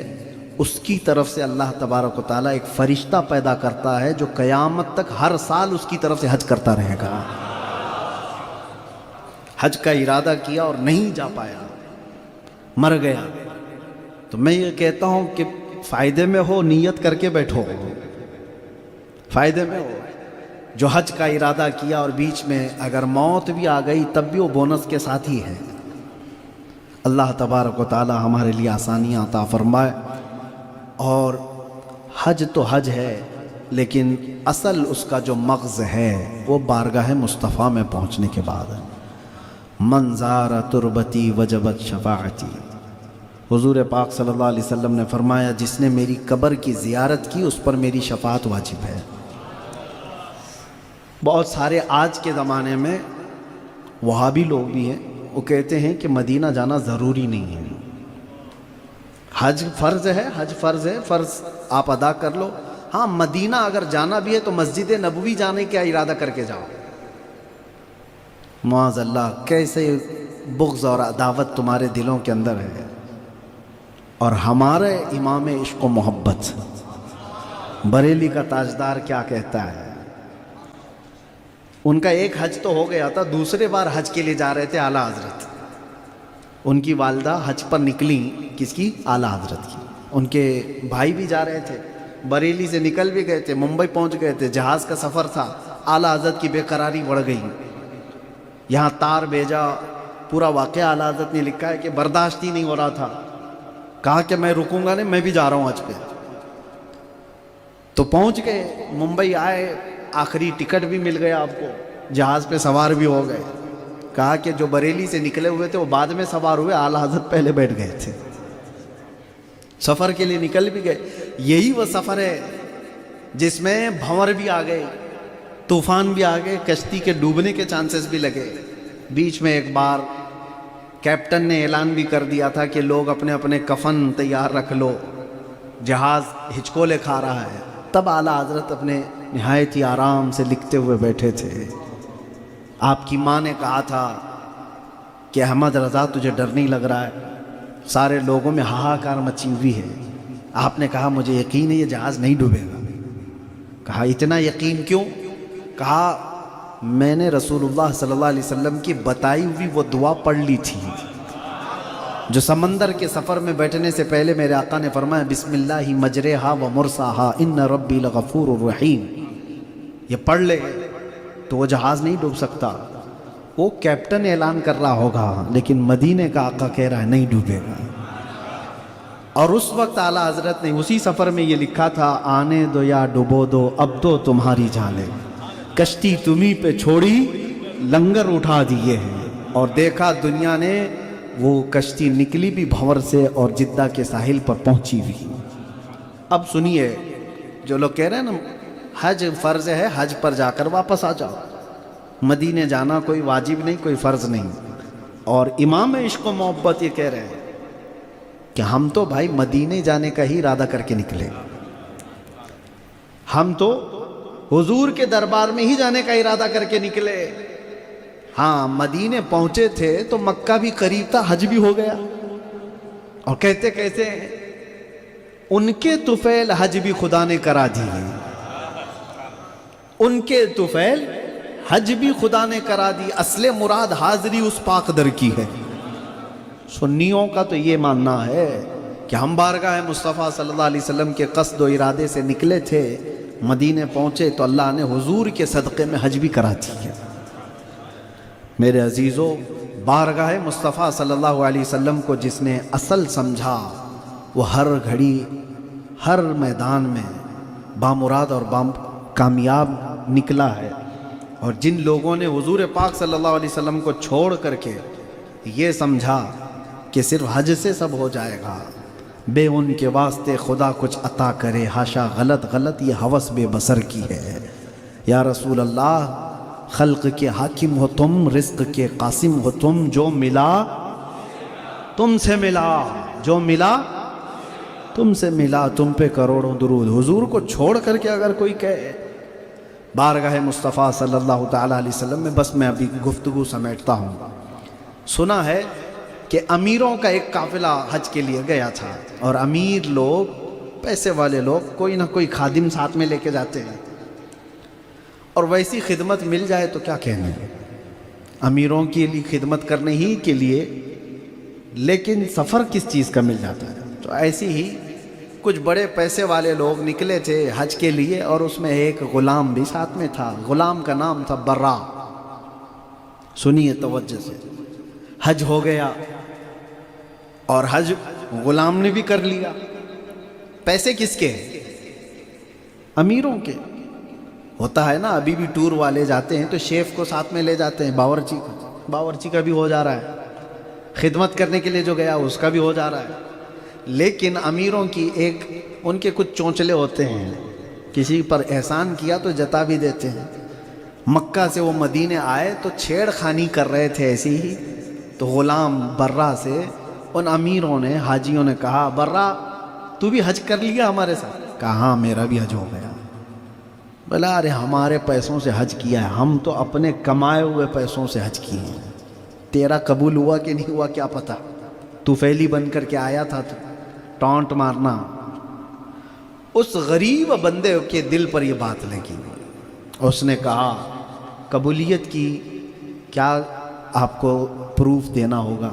اس کی طرف سے اللہ تبارک و تعالیٰ ایک فرشتہ پیدا کرتا ہے جو قیامت تک ہر سال اس کی طرف سے حج کرتا رہے گا۔ حج کا ارادہ کیا اور نہیں جا پایا، مر گیا، تو میں یہ کہتا ہوں کہ فائدے میں ہو نیت کر کے بیٹھو، فائدے میں ہو۔ جو حج کا ارادہ کیا اور بیچ میں اگر موت بھی آ گئی تب بھی وہ بونس کے ساتھ ہی ہے۔ اللہ تبارک و تعالی ہمارے لیے آسانیاں عطا فرمائے۔ اور حج تو حج ہے، لیکن اصل اس کا جو مغز ہے وہ بارگاہ مصطفیٰ میں پہنچنے کے بعد ہے۔ من زار تربتی وجبت شفاعتی، حضور پاک صلی اللہ علیہ وسلم نے فرمایا جس نے میری قبر کی زیارت کی اس پر میری شفاعت واجب ہے۔ بہت سارے آج کے زمانے میں وہابی لوگ بھی ہیں، وہ کہتے ہیں کہ مدینہ جانا ضروری نہیں ہے، حج فرض ہے، حج فرض ہے، فرض آپ ادا کر لو۔ ہاں مدینہ اگر جانا بھی ہے تو مسجد نبوی جانے کا ارادہ کر کے جاؤ۔ معاذ اللہ، کیسے بغض اور عداوت تمہارے دلوں کے اندر ہے۔ اور ہمارے امام عشق و محبت بریلی کا تاجدار کیا کہتا ہے؟ ان کا ایک حج تو ہو گیا تھا، دوسرے بار حج کے لیے جا رہے تھے اعلیٰ حضرت، ان کی والدہ حج پر نکلیں، کس کی؟ اعلیٰ حضرت کی۔ ان کے بھائی بھی جا رہے تھے، بریلی سے نکل بھی گئے تھے، ممبئی پہنچ گئے تھے، جہاز کا سفر تھا، اعلیٰ حضرت کی بے قراری بڑھ گئی، یہاں تار بھیجا، پورا واقعہ اعلیٰ حضرت نے لکھا ہے کہ برداشت ہی نہیں ہو رہا تھا، کہا کہ میں رکوں گا نہیں، میں بھی جا رہا ہوں حج پہ۔ تو پہنچ گئے، ممبئی آئے، آخری ٹکٹ بھی مل گیا آپ کو، جہاز پہ سوار بھی ہو گئے۔ کہا کہ جو بریلی سے نکلے ہوئے تھے وہ بعد میں سوار ہوئے، اعلیٰ حضرت پہلے بیٹھ گئے تھے، سفر کے لیے نکل بھی گئے۔ یہی وہ سفر ہے جس میں بھنور بھی آ گئے، طوفان بھی آ گئے، کشتی کے ڈوبنے کے چانسز بھی لگے۔ بیچ میں ایک بار کیپٹن نے اعلان بھی کر دیا تھا کہ لوگ اپنے اپنے کفن تیار رکھ لو، جہاز ہچکولے کھا رہا ہے۔ تب اعلیٰ حضرت اپنے نہایت ہی آرام سے لکھتے ہوئے بیٹھے تھے۔ آپ کی ماں نے کہا تھا کہ احمد رضا تجھے ڈر نہیں لگ رہا ہے؟ سارے لوگوں میں ہاہاکار مچی ہوئی ہے۔ آپ نے کہا مجھے یقین ہے یہ جہاز نہیں ڈوبے گا۔ کہا اتنا یقین کیوں؟ کہا میں نے رسول اللہ صلی اللہ علیہ وسلم کی بتائی ہوئی وہ دعا پڑھ لی تھی جو سمندر کے سفر میں بیٹھنے سے پہلے میرے آقا نے فرمایا بسم اللہ مجرہا و مرساہا ان ربی لغفور الرحیم، یہ پڑھ لے تو وہ جہاز نہیں ڈوب سکتا۔ وہ کیپٹن اعلان کر رہا ہوگا لیکن مدینے کا آقا کہہ رہا ہے نہیں ڈوبے گا۔ اور اس وقت اعلیٰ حضرت نے اسی سفر میں یہ لکھا تھا آنے دو یا ڈبو دو اب تو تمہاری جانیں، کشتی تمہیں پہ چھوڑی لنگر اٹھا دیے ہیں۔ اور دیکھا دنیا نے وہ کشتی نکلی بھی بھنور سے اور جدہ کے ساحل پر پہنچی بھی۔ اب سنیے، جو لوگ کہہ رہے ہیں نا حج فرض ہے، حج پر جا کر واپس آ جاؤ، مدینے جانا کوئی واجب نہیں، کوئی فرض نہیں. اور امام عشق و محبت یہ کہہ رہے ہیں کہ ہم تو بھائی مدینے جانے کا ہی ارادہ کر کے نکلے. ہم تو حضور کے دربار میں ہی جانے کا ارادہ کر کے نکلے. ہاں مدینے پہنچے تھے تو مکہ بھی قریب تھا، حج بھی ہو گیا. اور کہتے کہتے ان کے طفیل حج بھی خدا نے کرا دی. ان کے طفیل حج بھی خدا نے کرا دی. اصل مراد حاضری اس پاک در کی ہے. سنیوں کا تو یہ ماننا ہے کہ ہم بارگاہ مصطفیٰ صلی اللہ علیہ وسلم کے قصد و ارادے سے نکلے تھے، مدینے پہنچے تو اللہ نے حضور کے صدقے میں حج بھی کرا دی ہے. میرے عزیزو، بارگاہ مصطفیٰ صلی اللہ علیہ وسلم کو جس نے اصل سمجھا وہ ہر گھڑی ہر میدان میں بامراد اور کامیاب نکلا ہے. اور جن لوگوں نے حضور پاک صلی اللہ علیہ وسلم کو چھوڑ کر کے یہ سمجھا کہ صرف حج سے سب ہو جائے گا، بے ان کے واسطے خدا کچھ عطا کرے، ہاشا غلط غلط، یہ ہوس بے بسر کی ہے. یا رسول اللہ، خلق کے حاکم ہو تم، رزق کے قاسم ہو تم، جو ملا تم سے ملا، جو ملا تم سے ملا، تم پہ کروڑوں درود. حضور کو چھوڑ کر کے اگر کوئی کہے بارگاہ مصطفیٰ صلی اللہ تعالیٰ علیہ وسلم میں، بس میں ابھی گفتگو سمیٹتا ہوں. سنا ہے کہ امیروں کا ایک قافلہ حج کے لیے گیا تھا، اور امیر لوگ، پیسے والے لوگ کوئی نہ کوئی خادم ساتھ میں لے کے جاتے ہیں، اور ویسی خدمت مل جائے تو کیا کہنے. امیروں کے لیے خدمت کرنے ہی کے لیے، لیکن سفر کس چیز کا مل جاتا ہے. تو ایسی ہی کچھ بڑے پیسے والے لوگ نکلے تھے حج کے لیے، اور اس میں ایک غلام بھی ساتھ میں تھا. غلام کا نام تھا برا. سنیے توجہ سے. حج ہو گیا اور حج غلام نے بھی کر لیا. پیسے کس کے؟ امیروں کے. ہوتا ہے نا، ابھی بھی ٹور والے جاتے ہیں تو شیف کو ساتھ میں لے جاتے ہیں، باورچی کا بھی ہو جا رہا ہے، خدمت کرنے کے لیے جو گیا اس کا بھی ہو جا رہا ہے. لیکن امیروں کی ایک ان کے کچھ چونچلے ہوتے ہیں، کسی پر احسان کیا تو جتا بھی دیتے ہیں. مکہ سے وہ مدینے آئے تو چھیڑ خانی کر رہے تھے ایسی ہی. تو غلام برا سے ان امیروں نے، حاجیوں نے کہا، برا تو بھی حج کر لیا ہمارے ساتھ؟ کہا ہاں میرا بھی حج ہو گیا. بلا ارے ہمارے پیسوں سے حج کیا ہے، ہم تو اپنے کمائے ہوئے پیسوں سے حج کیے ہیں. تیرا قبول ہوا کہ نہیں ہوا کیا پتہ، تو فیلی بن کر کے آیا تھا تو ٹانٹ مارنا. اس غریب بندے کے دل پر یہ بات لگی. اس نے کہا قبولیت کی کیا آپ کو پروف دینا ہوگا؟